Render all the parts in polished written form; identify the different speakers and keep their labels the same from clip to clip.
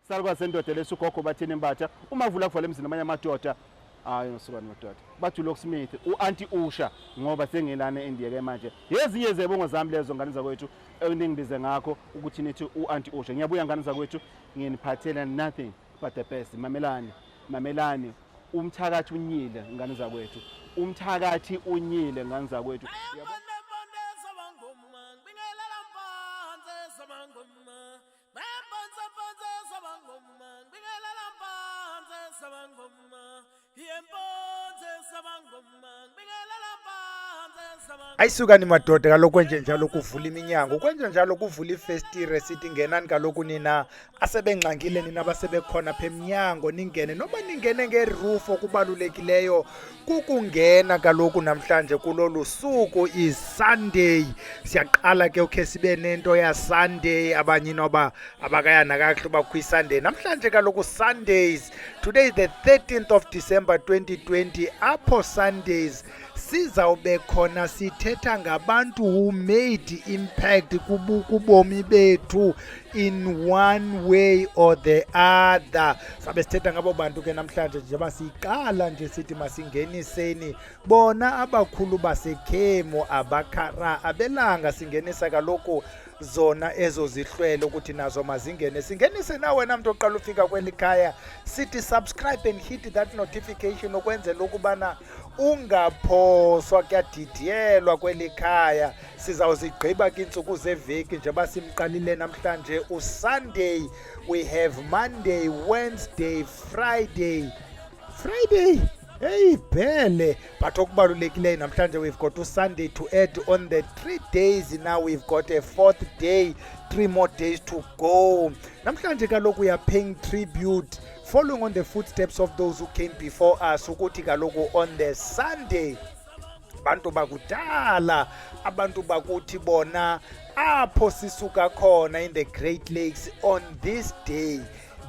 Speaker 1: salukwazi sendoda lesugogo bathini imbatha uma vula kuvala emzini amanye amadoda hayi nosukani madoda bathi uLock Smith u-anti Usha ngoba sengilana eNdiya manje ezinye zebongo zami lezo ngane zakwethu eningibize ngakho ukuthi nithi u-anti Usha ngiyabuya ngane zakwethu nginiphathela nothing but the best mamelani umthakathi unyile ngane zakwethu umthakathi unyile ngane zakwethu
Speaker 2: Ayisukani madoda kaloku kwenje njalo kuvula iminyango kwenje njalo kuvula ifestire sithi ngenani kaloku nina asebengxangile nina abasebekhona phe eminyango ningene noba ningene ngeroof okubalulekileyo kukungena kaloku namhlanje kulolu suku is Sunday siyaqala ke ukhe sibe nento ya Sunday abanye noba abakayana kahle bakwi Sunday namhlanje kaloku Sundays today is the 13th of December 2020 apho Sundays sizawube khona sithetha ngabantu who made impact kubomi bethu in one way or the other. Sabe sithetha ngabo bantu ke namhlanje njengoba siqala nje sithi masingeniseni bona abakhulu basekhemo abakhara abelanga singenisa kaloku zona ezo zihlwele ukuthi nazo mazingene singenise nawe wena muntu oqala ufika kwelikhaya sithi subscribe and hit that notification ukwenzela ukubana ungaphoswa kuyadidiyelwa kwelikhaya sizawuzigqiba ke insuku zeveki njengoba simqalile namhlanje uSunday we have Monday Wednesday Friday hey bele but okubalulekileyo namhlanje we've got Sunday to add on the 3 days now we've got a 4th day 3 more days to go namhlanje kaloku we are paying tribute following on the footsteps of those who came before us ukuthi kaloku on the Sunday bantu bakudala abantu bakuthi bona apho sisuka khona in the Great Lakes on this day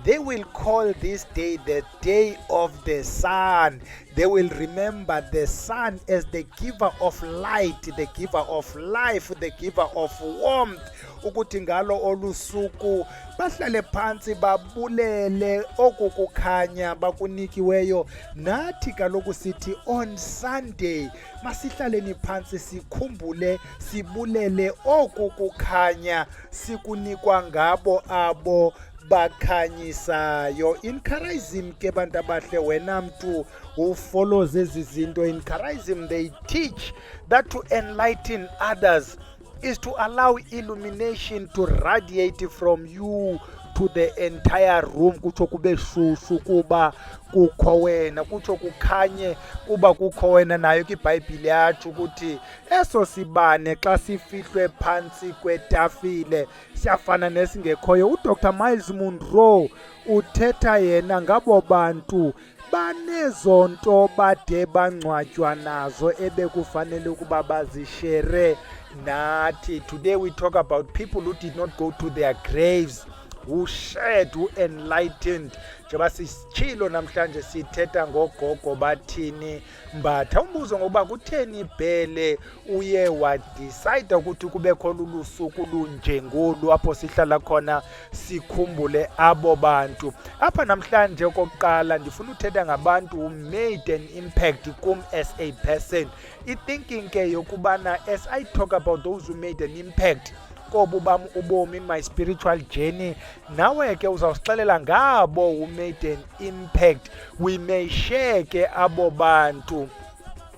Speaker 2: they will call this day the day of the sun. They will remember the sun as the giver of light, the giver of life, the giver of warmth. Ukuthi ngalo olusuku bahlale phansi babulele okukukhanya bakunikiweyo nathi kaloku sithi on Sunday masihlaleni phansi sikhumbule sibulele okukukhanya sikunikwa ngabo abo bakhanyisayo. In Karaism ke bantu abahle wena mntu who follows ezi zinto in Karaism they teach that to enlighten others is to allow illumination to radiate from you to the entire room kutsho kube shushu kuba kukho wena kutsho kukhanye kuba kukho wena nayo ke iBhayibhile yathi ukuthi eso sibane xa sifihlwe phansi kwetafile siyafana nesingekhoyo. uDr Miles Monroe uthetha yena ngabo bantu banezonto bade bangcwatywa nazo ebekufanele ukuba bazishere nathi. Today we talk about people who did not go to their graves, who shared, who enlightened. Njengoba sisitshilo namhlanje sithetha ngogogo bathini mbatha umbuzo ngoba kutheni ibhele uye wadecide ukuthi kubekho lulusuku lunje ngolu apho sihlala khona sikhumbule abo bantu. Apha namhlanje okokuqala ndifuna uthetha ngabantu who made an impact kum as a person. I-thinking ke yokubana as I talk about those who made an impact kobu bam ubomi in my spiritual journey nawe ke uzawusixelela ngabo who made an impact. We may share ke abo bantu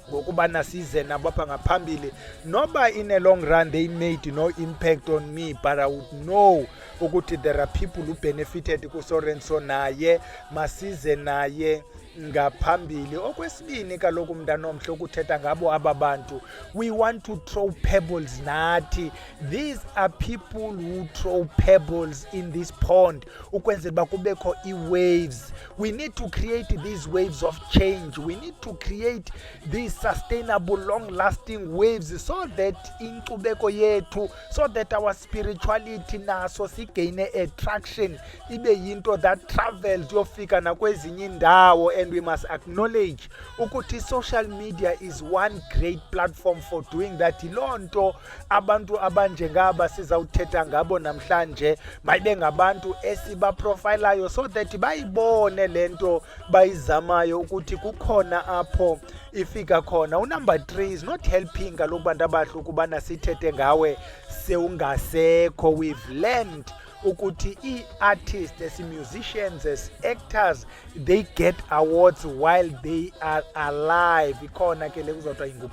Speaker 2: ngokubana size nabo apha ngaphambili noba in a long run they made no impact on me, but I would know ukuthi there are people who benefited kuSorenso naye masize naye ngaphambili. Okwesibini kaloku mntanomhle ukuthetha ngabo ababantu we want to throw pebbles nathi. These are people who throw pebbles in this pond ukwenzela uba kubekho i-waves. We need to create these waves of change. We need to create these sustainable long-lasting waves so that inkcubeko yethu, so that our spirituality naso sigain a traction ibe yinto that travels yofika nakwezinye indawo and and we must acknowledge ukuthi social media is one great platform for doing that. Yiloo nto abantu abanjengaba sizawuthetha ngabo namhlanje mayibe ngabantu esibaprofilayo so that bayibone lento bayizamayo ukuthi kukhona apho ifika khona. Number 3 is not helping kaloku bantu abahle ukubana sithethe ngawe sewungasekho. We've learned ukuthi i-artists, as musicians, as actors, they get awards while they are alive. Ikhona ke le kuzothiwa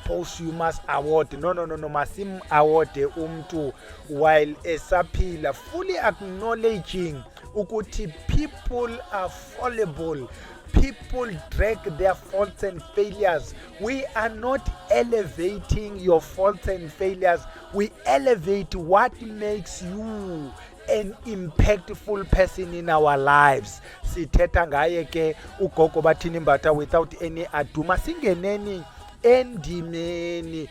Speaker 2: posthumous award. No, masim award umntu while esaphila, fully acknowledging ukuthi people are fallible. People drag their faults and failures. We are not elevating your faults and failures. We elevate what makes you an impactful person in our lives. Sithetha ngaye ke ugogo Bathini Mbatha without any ado. Masingeneni endimeni.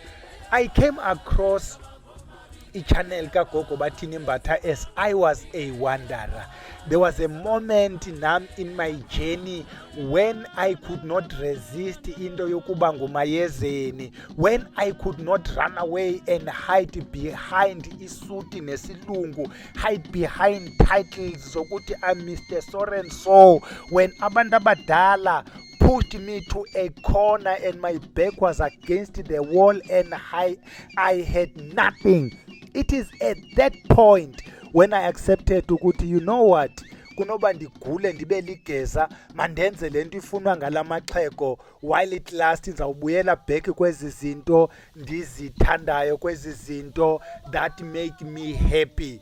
Speaker 2: I came across i-channel kagogo Bathini Mbatha as I was a wanderer. There was a moment in my journey when I could not resist into yokuba ngumayezeni, when I could not run away and hide behind isuti nesilungu, hide behind titles zokuthi I'm Mr. So and so, when abantu abadala pushed me to a corner and my back was against the wall and I had nothing. It is at that point when I accepted ukuthi, you know what, kunoba ndigule ndibe ligeza mandenze lento ifunwa ngalamaxhego while it lasts. Ndizawubuyela back kwezi zinto ndizithandayo, kwezi zinto that make me happy.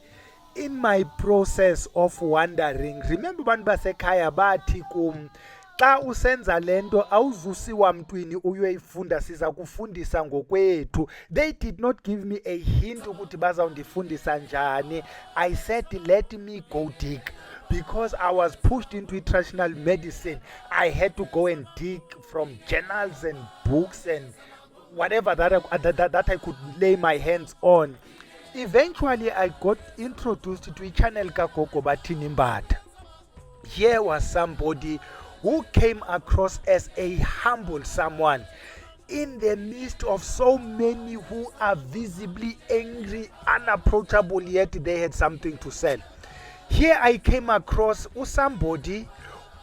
Speaker 2: In my process of wandering, remember abantu basekhaya bathi kum, xa usenza lento awuzusiwa mntwini uyoyifunda, siza kufundisa ngokwethu. They did not give me a hint ukuthi bazawundifundisa njani. I said let me go dig. Because I was pushed into traditional medicine, I had to go and dig from journals and books and whatever that I could lay my hands on. Eventually I got introduced to a channel kagogo Bathini Mbatha. Here was somebody who came across as a humble someone in the midst of so many who are visibly angry, unapproachable, yet they had something to sell. Here I came across somebody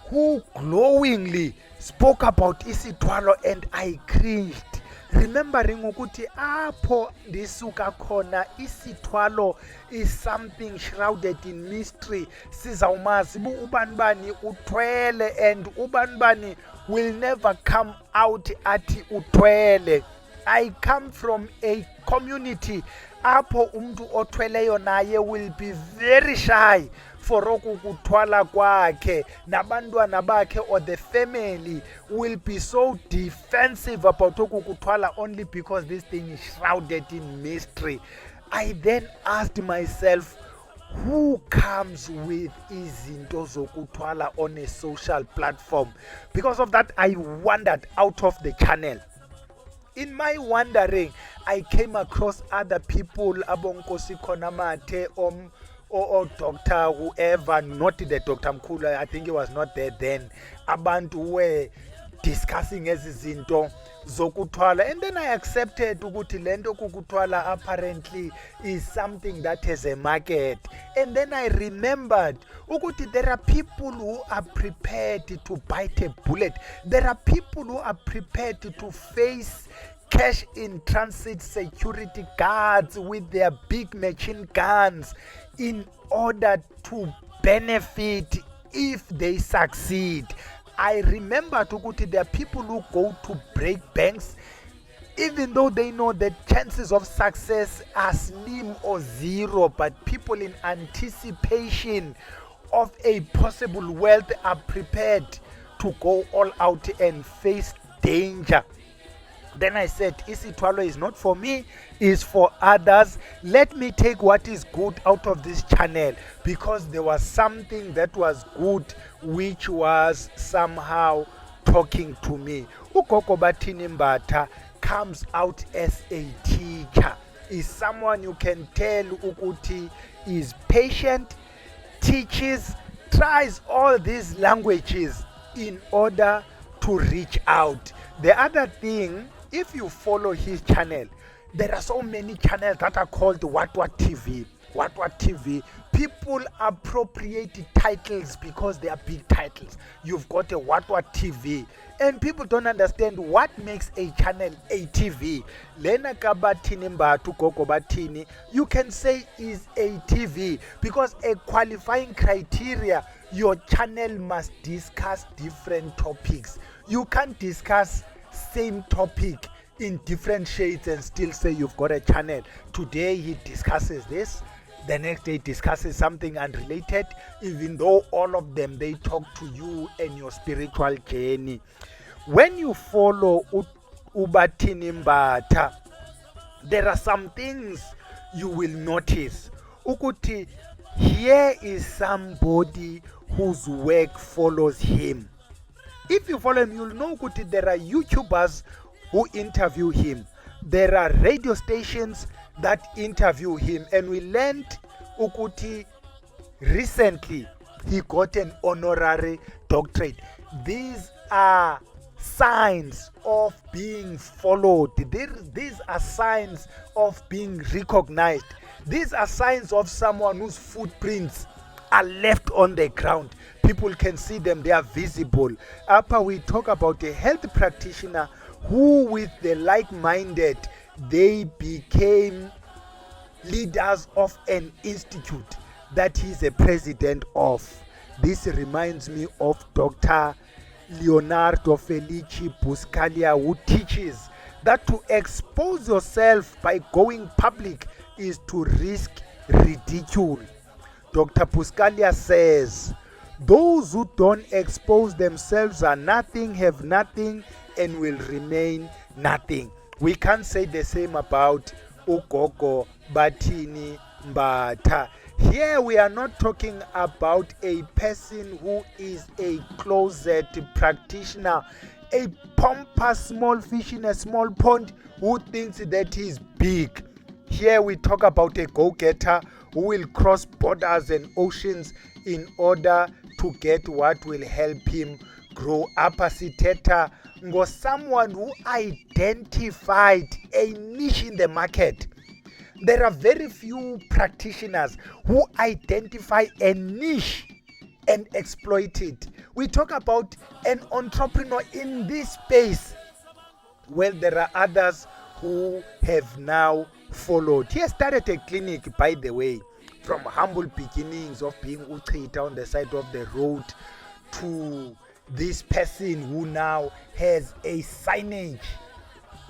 Speaker 2: who glowingly spoke about isithwalo and I cringed, remembering ukuthi apho ndisuka khona isithwalo is something shrouded in mystery. Sizawumazi ubanibani uthwele and ubanibani will never come out ati uthwele. I come from a community apho umntu othweleyo naye will be very shy for ukuthwala kwakhe, nabantwana bakhe or the family will be so defensive about ukuthwala only because this thing is shrouded in mystery. I then asked myself, who comes with izinto zokuthwala on a social platform? Because of that, I wandered out of the channel. In my wandering, I came across other people, Abonkosi Konamate, or Dr. whoever, not the Dr. Mkulu, I think he was not there then. Abantu were discussing ezizinto zokuthwala, and then I accepted ukuthi lento kukuthwala apparently is something that has a market. And then I remembered ukuthi there are people who are prepared to bite a bullet. There are people who are prepared to face cash in transit security guards with their big machine guns in order to benefit if they succeed. I remember ukuthi there are people who go to break banks even though they know the chances of success are slim or zero, but people in anticipation of a possible wealth are prepared to go all out and face danger. Then I said, isithwalo is not for me, is for others. Let me take what is good out of this channel, because there was something that was good which was somehow talking to me. Ugogo Bathini Mbatha comes out as a teacher. Is someone you can tell ukuthi is patient, teaches, tries all these languages in order to reach out. The other thing, if you follow his channel, there are so many channels that are called What TV. What TV. People appropriate titles because they are big titles. You've got a What TV, and people don't understand what makes a channel a TV. Lena Kabatini Mbatu Gogo Batini, you can say is a TV because a qualifying criteria, your channel must discuss different topics. You can't discuss same topic in different shades and still say you've got a channel. Today he discusses this, the next day discusses something unrelated, even though all of them they talk to you and your spiritual journey. When you follow Ubatini Mbata, there are some things you will notice. Ukuti, here is somebody whose work follows him. If you follow him, you'll know Ukuti, there are YouTubers who interview him. There are radio stations that interview him. And we learned Ukuti recently he got an honorary doctorate. These are signs of being followed. These are signs of being recognized. These are signs of someone whose footprints are left on the ground. People can see them, they are visible. After we talk about a health practitioner who with the like-minded, they became leaders of an institute that he's a president of. This reminds me of Dr. Leonardo Felici Buscaglia, who teaches that to expose yourself by going public is to risk ridicule. Dr. Buscaglia says, those who don't expose themselves are nothing, have nothing, and will remain nothing. We can't say the same about Ugogo Batini Mbata. Here we are not talking about a person who is a closet practitioner, a pompous small fish in a small pond who thinks that he's big. Here we talk about a go-getter who will cross borders and oceans in order to get what will help him grow. Apaciteta ngo someone who identified a niche in the market. There are very few practitioners who identify a niche and exploit it. We talk about an entrepreneur in this space. Well, there are others who have now followed. He has started a clinic, by the way, from humble beginnings of being Uchita on the side of the road to this person who now has a signage.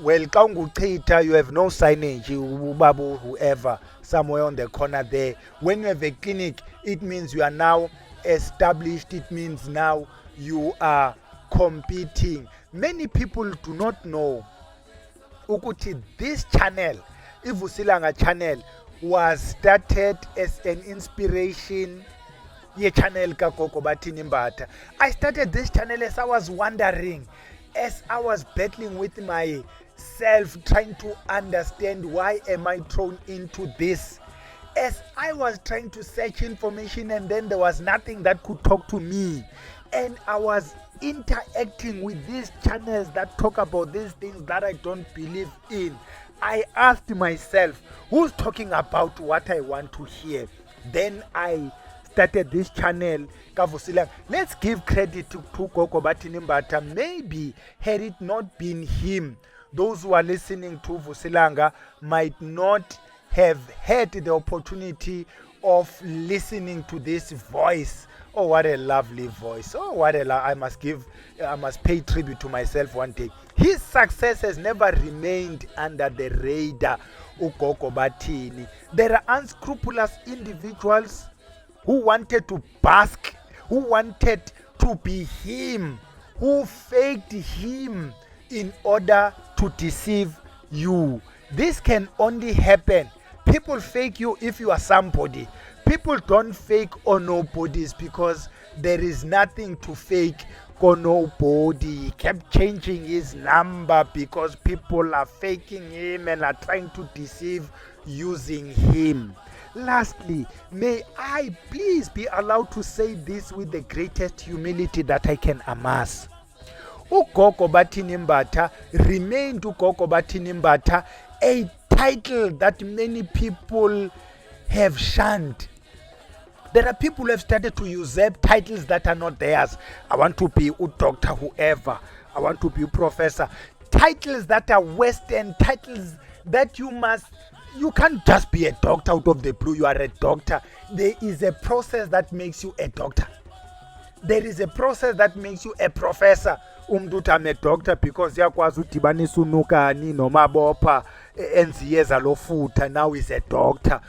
Speaker 2: Well, Uchita, you have no signage, Ubabu, whoever, somewhere on the corner there. When you have a clinic, it means you are now established. It means now you are competing. Many people do not know Ukuti, this channel, Ivusilanga channel, was started as an inspiration. Ye channel ka Gogo Batini Mbata. I started this channel as I was wondering, as I was battling with myself, trying to understand why am I thrown into this. As I was trying to search information and then there was nothing that could talk to me. And I was interacting with these channels that talk about these things that I don't believe in. I asked myself, who's talking about what I want to hear? Then I started this channel, Kavusilang. Let's give credit to Gogo Batini Mbata. Maybe had it not been him, those who are listening to Vusilanga might not have had the opportunity of listening to this voice. Oh, what a lovely voice. Oh, what I must pay tribute to myself one day. His success has never remained under the radar. Gogo Batini. There are unscrupulous individuals who wanted to bask, who wanted to be him, who faked him in order to deceive you. This can only happen. People fake you if you are somebody. People don't fake on nobodies because there is nothing to fake on nobody. He kept changing his number because people are faking him and are trying to deceive using him. Lastly, may I please be allowed to say this with the greatest humility that I can amass. Ugogo Bathini Mbatha remained Ugogo Bathini Mbatha, a title that many people have shunned. There are people who have started to usurp titles that are not theirs. I want to be a doctor, whoever. I want to be a professor. Titles that are Western, titles that you can't just be a doctor out of the blue. You are a doctor. There is a process that makes you a doctor. There is a process that makes you a professor. I'm a doctor because yakwazi udibanisa unukani nomabopha enziyeza lofuta. Now is a doctor.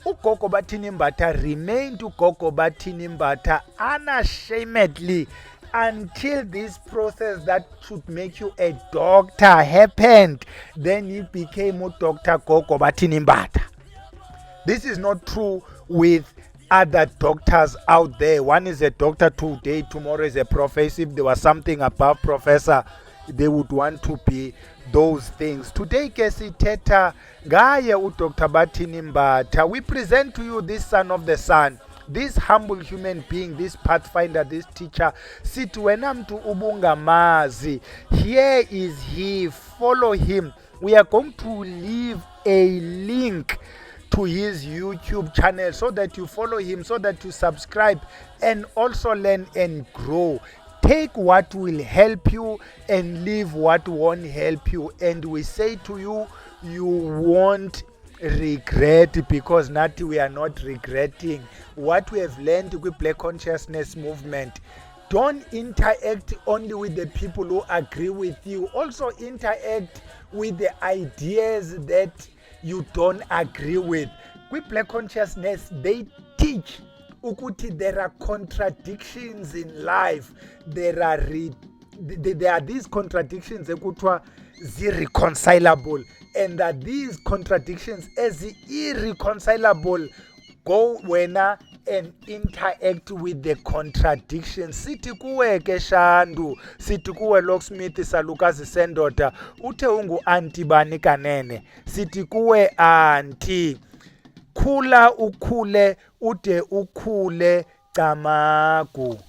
Speaker 2: Ugogo Bathini Mbatha remained Ugogo Bathini Mbatha unashamedly until this process that should make you a doctor happened. Then he became Dr. Gogo Bathini Mbatha. This is not true with other doctors out there. One is a doctor today, tomorrow is a professor. If there was something above professor, they would want to be those things. Today ke sithetha ngaye uDr. Bathini Mbatha. We present to you this son of the sun, this humble human being, this pathfinder, this teacher. Sithi wena mntu ubungamazi, here is he, follow him. We are going to leave a link to his YouTube channel so that you follow him, so that you subscribe and also learn and grow. Take what will help you and leave what won't help you. And we say to you, you won't regret, because nothing we are not regretting. What we have learned with Black Consciousness Movement, don't interact only with the people who agree with you. Also interact with the ideas that you don't agree with. With Black Consciousness, they teach ukuthi there are contradictions in life. There are these contradictions ekuthiwa zirreconcilable, and that these contradictions as irreconcilable. Go wena and interact with the contradictions. Sithi kuwe ke Shandu, sithi kuwe Locksmith Salukazi Sendoda, uthe ungu anti bani kanene. Sithi kuwe anti, khula ukhule ude ukhule Camagu.